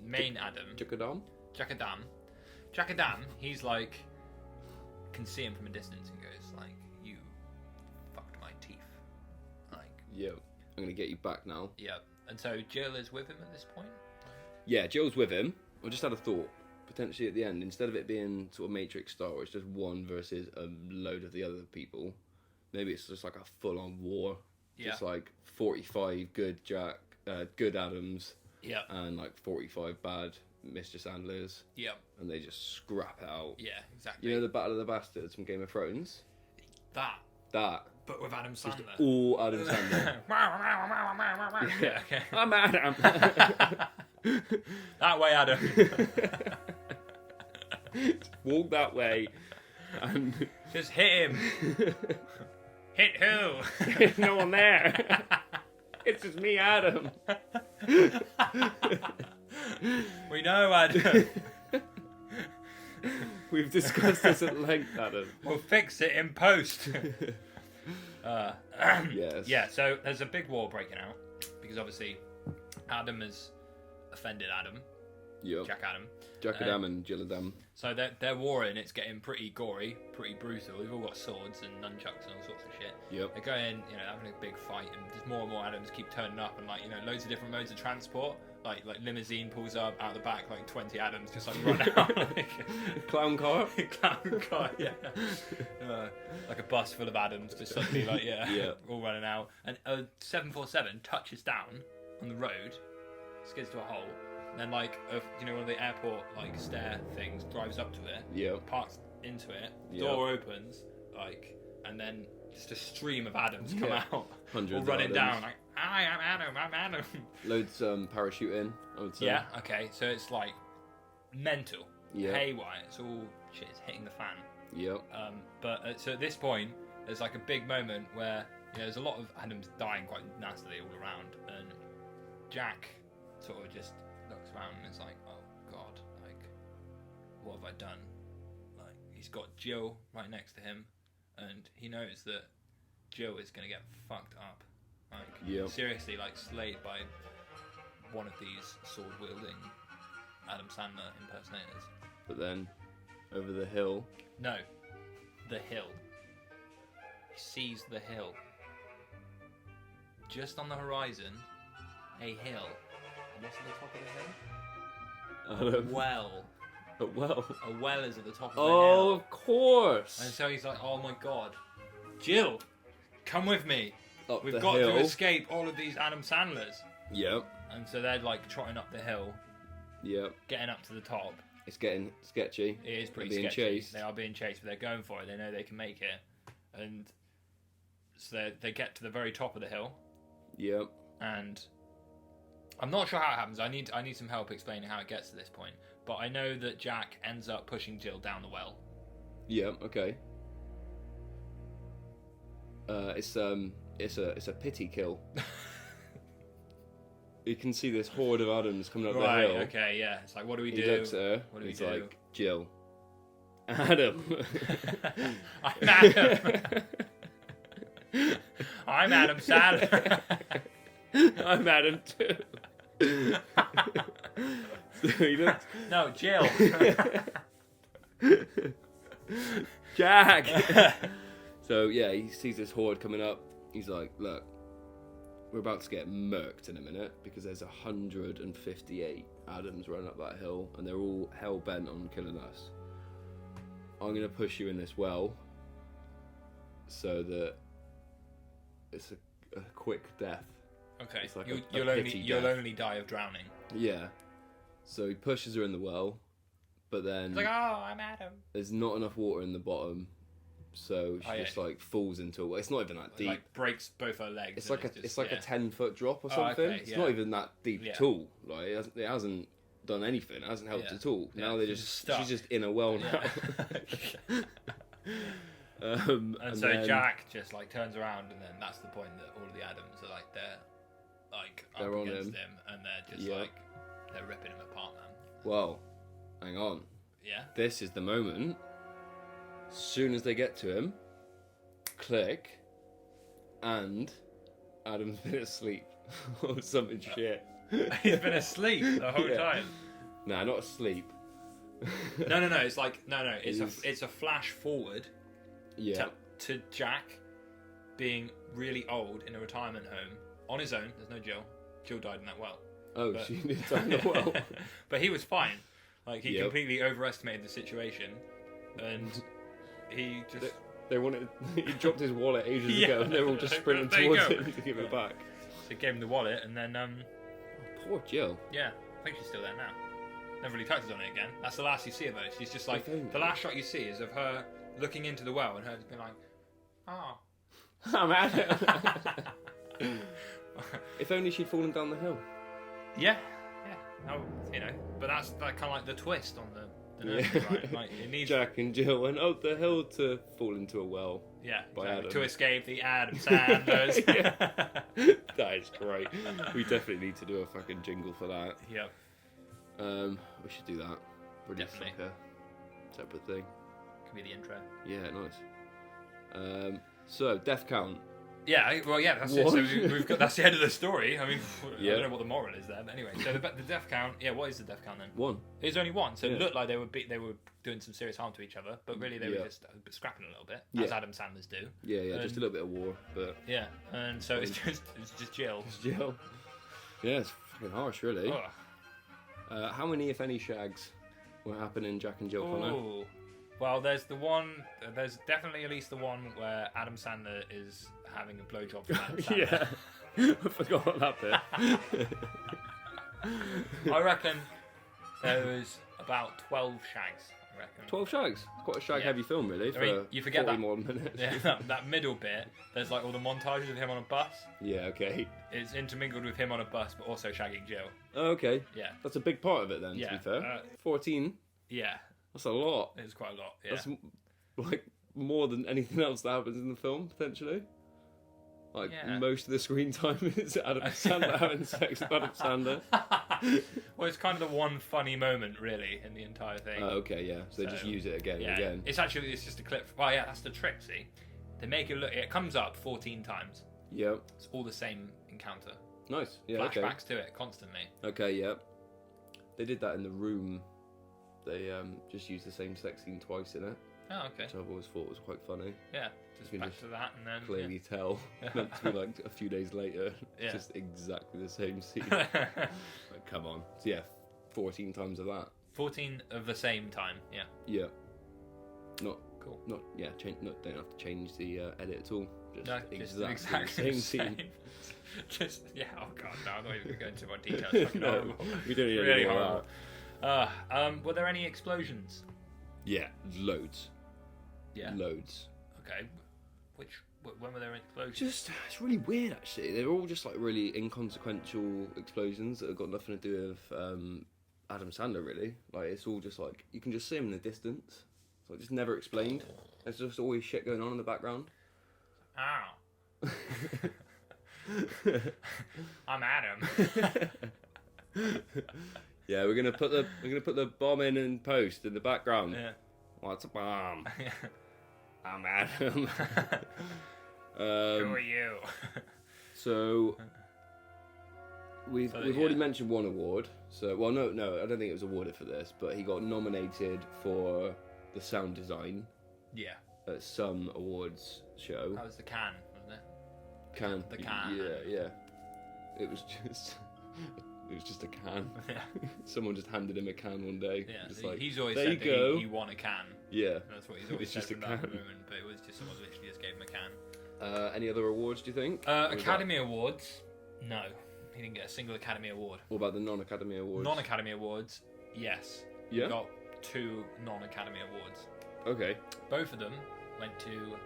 main Adam, Jack Adam. Jack Adam, he's like, can see him from a distance and goes like, "You fucked my teeth." Like, Yeah, I'm gonna get you back now. yeah. And so Jill is with him at this point. Yeah, Jill's with him. I just had a thought. Potentially at the end, instead of it being sort of Matrix style, where it's just one versus a load of the other people, maybe it's just like a full-on war. Yeah. Just like 45 good good Adams, Yeah. and like 45 bad Mistress Sandlers, Yeah. and they just scrap it out. Yeah. Exactly. You know the Battle of the Bastards from Game of Thrones? That, That. but with Adam Just Sandler. all Adam Sandler. Yeah. Okay. I'm Adam. That way, Adam. Walk that way. And Just hit him. Hit who? there's no one there. It's just me, Adam. We know, Adam. We've discussed this at length, Adam. We'll fix it in post. Yes. Yeah, so there's a big war breaking out because obviously Adam has offended Adam, Yep. Jack Adam. Adam and Jill Adam. So they're warring. It's getting pretty gory, pretty brutal. We've all got swords and nunchucks and all sorts of shit. Yep. They're going, having a big fight, and just more and more Adams keep turning up, and loads of different modes of transport. Like limousine pulls up out the back, like 20 Adams just like run out. Clown car. Clown car, yeah. Like a bus full of Adams, just suddenly Yeah. all running out. And a 747 touches down on the road, skids to a hole. And then one of the airport stair things drives up to it, Yep. parks into it, Yep. door opens, and then just a stream of Adams come Yeah. out, Hundreds all of running Adams. down like, I'm Adam. Loads parachuting, I would say. Yeah, okay, so it's like mental, Yeah. haywire, it's all shit, it's hitting the fan. Yep. So at this point, there's like a big moment where there's a lot of Adams dying quite nastily all around, and Jack sort of just looks around and is like, oh god, what have I done? He's got Jill right next to him, and he knows that Jill is going to get fucked up. Yep. Seriously, slayed by one of these sword-wielding Adam Sandler impersonators. But then, over the hill. No, the hill. He sees the hill. Just on the horizon, a hill. And what's at the top of the hill? Adam. Well. Well. A well is at the top of the Oh, hill. of course. And so he's like, oh my god. Jill, come with me. Up We've the got hill. to escape all of these Adam Sandlers. Yep. And so they're trotting up the hill, Yep. getting up to the top. It's getting sketchy. It is pretty They're being sketchy. chased. They are being chased, but they're going for it. They know they can make it. And so they get to the very top of the hill. Yep. And I'm not sure how it happens. I need some help explaining how it gets to this point. But I know that Jack ends up pushing Jill down the well. Yep. Okay. It's a pity kill. You can see this horde of Adams coming up the Right, hill. okay, yeah. It's like, what do we He do? looks at her. What do we He's do? like, Jill. Adam. I'm Adam. I'm Adam Sandler. I'm Adam too. So he looks. No, Jill. Jack. So yeah, he sees this horde coming up. He's like, look, we're about to get murked in a minute because there's 158 Adams running up that hill and they're all hell bent on killing us. I'm gonna push you in this well so that it's a quick death. Okay, It's like you'll only die of drowning. Yeah. So he pushes her in the well, but then It's like, oh, I'm Adam. there's not enough water in the bottom, so she just falls into a well. It's not even that deep. Breaks both her legs. It's and like just, a 10-foot drop or something. okay, It's yeah. not even that deep Yeah. at all. Like it hasn't done anything. It hasn't helped Yeah. at all. Yeah. Now She's just stuck. she's just in a well now. Yeah. And so then Jack just turns around, and then that's the point that all of the Adams are They're up on against him. him, and they're just Yeah. they're ripping him apart, man. Well, hang on. Yeah. This is the moment. As soon as they get to him, click, and Adam's been asleep or something shit. He's been asleep the whole Yeah. time. Nah, not asleep. No. It's like no. He's- It's a flash forward Yeah. to Jack being really old in a retirement home on his own. There's no Jill. Jill died in that well. Oh, But- she did that well. But he was fine. Like he Yep. completely overestimated the situation, and he just They wanted. He dropped his wallet ages Yeah. ago, and they were all just sprinting There you towards go. him to give it back. so gave him the wallet, and then Poor Jill. yeah, I think she's still there now. Never really touches on it again. That's the last you see of her. She's just like think. the last shot you see is of her looking into the well, and her just being like, "Oh." I'm at it. If only she'd fallen down the hill. Yeah. No, but that's that kind of like the twist on the nursery, right? Like it needs, Jack and Jill went up the hill to fall into a well. yeah, by exactly. Adam. To escape the Adam Sanders. That is great. We definitely need to do a fucking jingle for that. Yep. We should do that. Really Definitely. like a separate thing. Could be the intro. Yeah, nice. So death count. Yeah, well, yeah, that's it. What? So we've got that's the end of the story. I mean, Yeah. I don't know what the moral is there, but anyway. So the death count. Yeah, what is the death count then? 1. There's only one. So Yeah. it looked like they were doing some serious harm to each other, but really they Yeah. were just scrapping a little bit, Yeah. as Adam Sanders do. Yeah, just a little bit of war, but Yeah, and so it's just Jill. Jill. Yeah, it's fucking harsh, really. Oh. How many, if any, shags will happen in Jack and Jill, Connor? Ooh. Well, there's the one. There's definitely at least the one where Adam Sandler is having a blowjob from Adam Sandler. Yeah, I forgot about that bit. I reckon there was about 12 shags. I reckon. 12 shags. It's quite a shag-heavy film, really. I mean, you forget 40 that- more minutes. Yeah, that middle bit. There's like all the montages of him on a bus. Yeah, okay. It's intermingled with him on a bus, but also shagging Jill. Oh, okay. Yeah, That's a big part of it then, Yeah, to be fair. 14? yeah, That's a lot. it's quite a lot. Yeah, That's like more than anything else that happens in the film, potentially. Like, Yeah. most of the screen time is Adam Sandler having sex with Adam Sandler. well, it's kind of the one funny moment, really, in the entire thing. Okay, yeah. So they just So, use it again yeah, and again. it's just a clip. Well, yeah, that's the trick. See, they make it look. It comes up 14 times. Yeah. It's all the same encounter. Nice. Yeah, okay. Flashbacks to it constantly. Okay, yeah. They did that in The Room. They just used the same sex scene twice in it, Oh, okay. which I've always thought was quite funny. Yeah, just You can back just to that, and then Clearly tell. Meant to be like a few days later. Yeah. It's just exactly the same scene. yeah. Like, come on. So yeah, 14 times of that. 14 of the same time. Yeah, Yeah. Not, cool. don't have to change the edit at all. Just No, just exactly the same scene. Just yeah. Oh god, no, I'm not even going to go into more details. It's fucking No, horrible. we don't need any Really more of horrible. Were there any explosions? Yeah, loads. Yeah. Loads. Okay. When were there explosions? Just, it's really weird actually. They're all just like really inconsequential explosions that have got nothing to do with Adam Sandler really. Like it's all just like, you can just see him in the distance. So it's just never explained. There's just always shit going on in the background. Ow. I'm Adam. Yeah, we're gonna put the bomb in post in the background. Yeah. What's a bomb? I'm Adam. Who are you? So we've So, already yeah. mentioned one award. So no, I don't think it was awarded for this, but he got nominated for the sound design Yeah. at some awards show. That was the can, wasn't it? Can the can. Yeah. It was just a can. Yeah. Someone just handed him a can one day. Yeah. Just like, He's always there said you that go. he won a can. Yeah. That's what he's always It's said just a from that can. moment, but it was just someone literally just gave him a can. Any other awards? Do you think? Or was that- Academy Awards? No, he didn't get a single Academy Award. What about the non-Academy awards? Non-Academy Awards, yes. Yeah? He got 2 non-Academy Awards. Okay. Both of them went to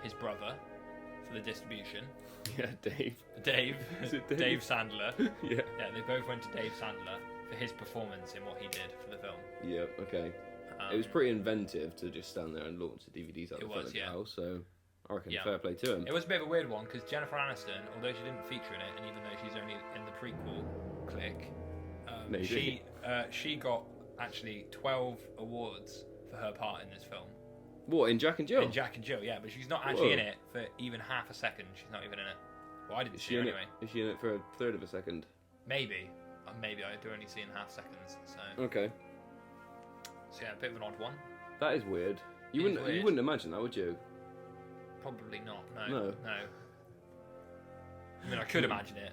his brother for the distribution. Yeah, Dave. Dave. Is it Dave? Dave Sandler. Yeah. Yeah, they both went to Dave Sandler for his performance in what he did for the film. Yeah. Okay. It was pretty inventive to just stand there and launch the DVDs out the It front was, of the yeah. house. So I reckon Yeah. fair play to him. It was a bit of a weird one because Jennifer Aniston, although she didn't feature in it, and even though she's only in the prequel click, Maybe. she got actually 12 awards for her part in this film. What, in Jack and Jill? In Jack and Jill, yeah, but she's not actually Whoa. in it for even half a second. She's not even in it. Well, I didn't Is see she her in anyway. it? Is she in it for a third of a second? Maybe I do only see in half seconds. So, Okay. So yeah, a bit of an odd one. That is weird. You It is wouldn't weird. you wouldn't imagine that, would you? Probably not. No. No. I mean, I could imagine it.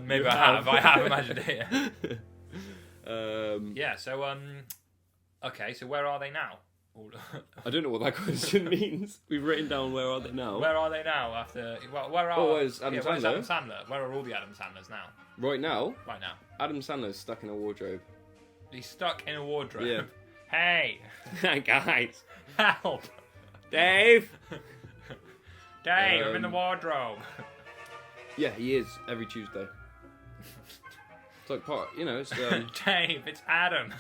Maybe I have. I have imagined it. Yeah. Yeah. So okay. So where are they now? I don't know what that question means. We've written down where are they now. Where are they now? After where are? Oh, where's Adam Where's Sandler? Adam Sandler? Where are all the Adam Sandlers now? Right now, Right now, Adam Sandler's stuck in a wardrobe. he's stuck in a wardrobe. Yeah. Hey, Guys, help! Dave. Dave, I'm in the wardrobe. Yeah, he is every Tuesday. It's like part, it's. Dave, it's Adam.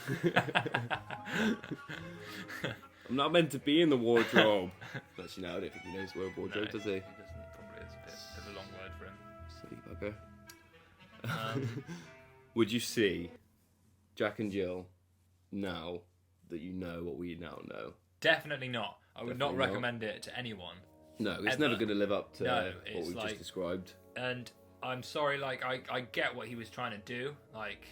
I'm not meant to be in the wardrobe. Actually, no, I don't think he knows the word wardrobe, No, does he? He doesn't. Probably it's a bit of a long word for him. Silly bugger. Would you see Jack and Jill now that you know what we now know? Definitely not. I would not Definitely not. recommend it to anyone. No, it's Ever. never going to live up to No, what it's we've like- just described. And I'm sorry, like I get what he was trying to do. Like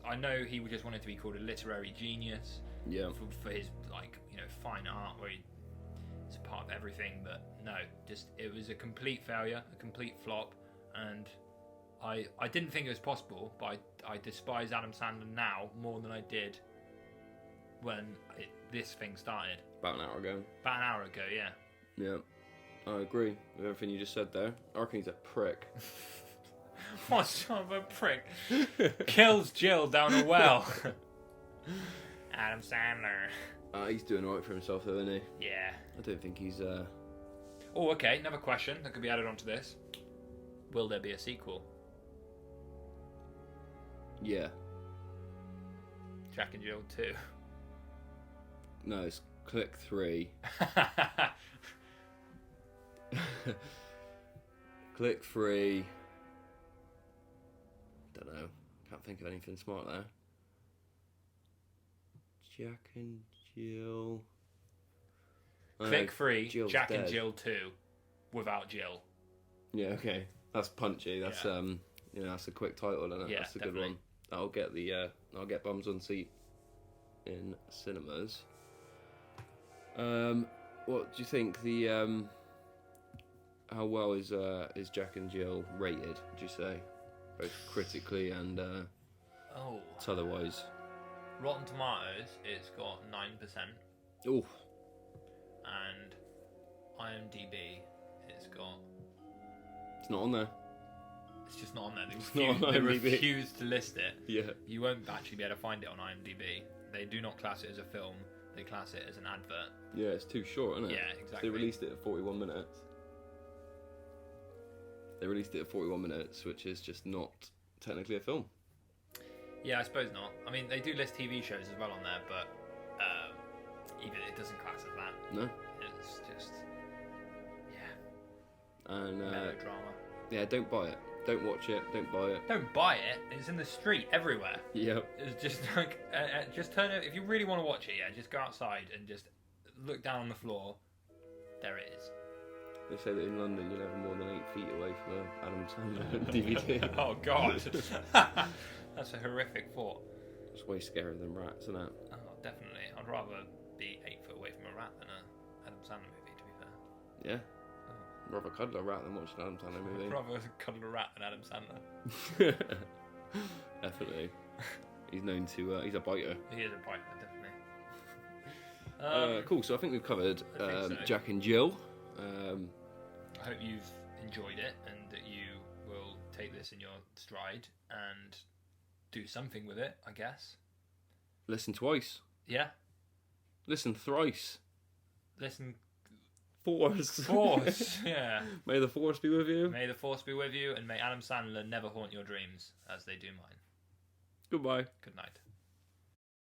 I know he just wanted to be called a literary genius Yeah. for his fine art where it's a part of everything. But no, just it was a complete failure, a complete flop, and I didn't think it was possible. But I despise Adam Sandler now more than I did when this thing started About an hour ago. about an hour ago. Yeah. Yeah. I agree with everything you just said there. I reckon he's a prick. What sort of a prick kills Jill down a well? Adam Sandler. He's doing alright for himself though, isn't he? Yeah. I don't think he's... Oh, okay. Another question that could be added onto this. Will there be a sequel? Yeah. Jack and Jill 2. No, it's Click 3. Click 3. Don't know. Can't think of anything smart there. Jack and Jill. Click 3, Jill's Jack and dead. Jill 2, without Jill. Yeah, okay. That's punchy. That's Yeah. That's a quick title, isn't it? Yeah, That's a definitely. good one. I'll get bums on seat in cinemas. What do you think the how well is Jack and Jill rated, would you say? Both critically and Oh. otherwise. Rotten Tomatoes, it's got 9%. Oh, And IMDb, it's got... it's not on there. It's just not on there. not on They IMDb. refuse to list it. Yeah. You won't actually be able to find it on IMDb. They do not class it as a film. They class it as an advert. Yeah, it's too short, isn't it? Yeah, exactly. They released it at 41 minutes. They released it at 41 minutes, which is just not technically a film. Yeah, I suppose not. I mean, they do list TV shows as well on there, but even it doesn't class as that. No. It's just, yeah, And melodrama. yeah, don't buy it. Don't watch it. Don't buy it. Don't buy it. It's in the street everywhere. Yep. It's just like, just turn it. If you really want to watch it, yeah, just go outside and just look down on the floor. There it is. They say that in London you're never more than 8 feet away from an Adam Sandler DVD. Oh God, that's a horrific thought. It's way scarier than rats, isn't it? Oh, definitely. I'd rather be 8 foot away from a rat than a Adam Sandler movie, to be fair. Yeah. I'd rather cuddle a rat than watch an Adam Sandler movie. I'd rather cuddle a rat than Adam Sandler. Definitely. He's known to. He's a biter. He is a biter, definitely. Cool. So I think we've covered I think so. Jack and Jill. I hope you've enjoyed it and that you will take this in your stride and do something with it, I guess. Listen twice. Yeah? Listen thrice. Listen Force. force. Yeah. May the force be with you. May the force be with you and may Adam Sandler never haunt your dreams as they do mine. Goodbye. Good night.